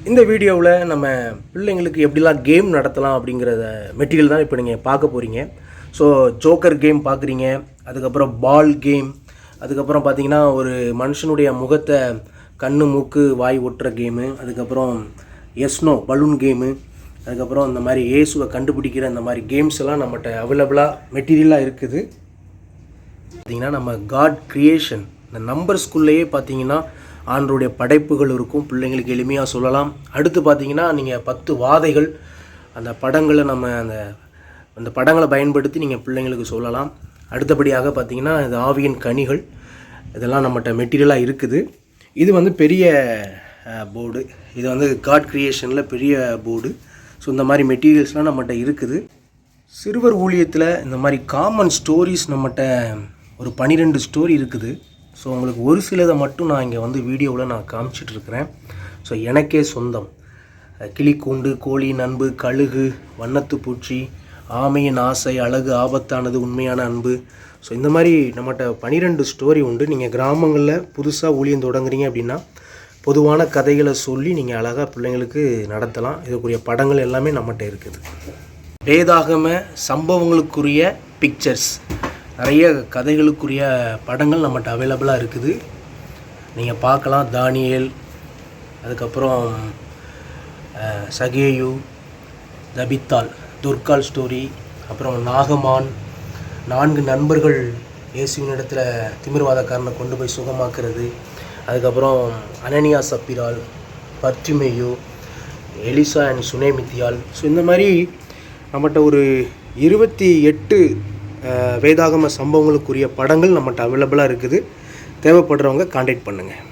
இந்த வீடியோவில் நம்ம பிள்ளைங்களுக்கு எப்படிலாம் கேம் நடத்தலாம் அப்படிங்கிறத மெட்டீரியல் தான் இப்போ நீங்கள் பார்க்க போகிறீங்க. ஸோ ஜோக்கர் கேம் பார்க்குறீங்க, அதுக்கப்புறம் பால் கேம், அதுக்கப்புறம் பார்த்தீங்கன்னா ஒரு மனுஷனுடைய முகத்தை கண்ணு மூக்கு வாய் ஒட்டுற கேமு, அதுக்கப்புறம் எஸ்னோ பலூன் கேமு, அதுக்கப்புறம் இந்த மாதிரி ஏசுவை கண்டுபிடிக்கிற இந்த மாதிரி கேம்ஸ் எல்லாம் நம்மகிட்ட அவைலபிளாக மெட்டீரியலாக இருக்குது. பார்த்திங்கன்னா நம்ம காட் கிரியேஷன் இந்த நம்பர்ஸ்குள்ளேயே பார்த்தீங்கன்னா ஆண்டருடைய படைப்புகள் இருக்கும், பிள்ளைங்களுக்கு எளிமையாக சொல்லலாம். அடுத்து பார்த்தீங்கன்னா நீங்கள் 10 வாதைகள் அந்த படங்களை நம்ம அந்த படங்களை பயன்படுத்தி நீங்கள் பிள்ளைங்களுக்கு சொல்லலாம். அடுத்தபடியாக பார்த்தீங்கன்னா இது ஆவியின் கனிகள், இதெல்லாம் நம்மகிட்ட மெட்டீரியலாக இருக்குது. இது வந்து பெரிய போர்டு, இது வந்து காட் கிரியேஷனில் பெரிய போர்டு. ஸோ இந்த மாதிரி மெட்டீரியல்ஸ்லாம் நம்மகிட்ட இருக்குது. சிறுவர் ஊழியத்தில் இந்த மாதிரி காமன் ஸ்டோரிஸ் நம்மகிட்ட ஒரு 12 ஸ்டோரி இருக்குது. ஸோ உங்களுக்கு ஒரு சிலதை மட்டும் நான் இங்கே வந்து வீடியோவில் நான் காமிச்சிட்ருக்கிறேன். ஸோ எனக்கே சொந்தம், கிளிக்கூண்டு, கோழி நண்பு, கழுகு, வண்ணத்து பூச்சி, ஆமையின் ஆசை, அழகு, ஆபத்தானது, உண்மையான அன்பு. ஸோ இந்த மாதிரி நம்மகிட்ட 12 ஸ்டோரி உண்டு. நீங்கள் கிராமங்களில் புதுசாக ஊழியம் தொடங்குறீங்க அப்படின்னா பொதுவான கதைகளை சொல்லி நீங்கள் அழகாக பிள்ளைங்களுக்கு நடத்தலாம். இதுக்குரிய படங்கள் எல்லாமே நம்மகிட்ட இருக்குது. வேதாகம சம்பவங்களுக்குரிய பிக்சர்ஸ், நிறைய கதைகளுக்குரிய படங்கள் நம்மகிட்ட அவைலபிளாக இருக்குது, நீங்கள் பார்க்கலாம். தானியேல், அதுக்கப்புறம் சகேயு, தபித்தாள், துர்கால் ஸ்டோரி, அப்புறம் நாகமான், 4 நண்பர்கள் இயேசுவின் இடத்துல திமிர்வாதக்காரனை கொண்டு போய் சுகமாக்குறது, அதுக்கப்புறம் அனனியா சப்பிரால், பர்த்திமேயு, எலிசா அண்ட் சுனேமித்தியால். ஸோ இந்த மாதிரி நம்மகிட்ட ஒரு 28 வேதாகம சம்பவங்களுக்குரிய படங்கள் நம்மகிட்ட அவைலபிளாக இருக்குது. தேவைப்படுறவங்க கான்டாக்ட் பண்ணுங்கள்.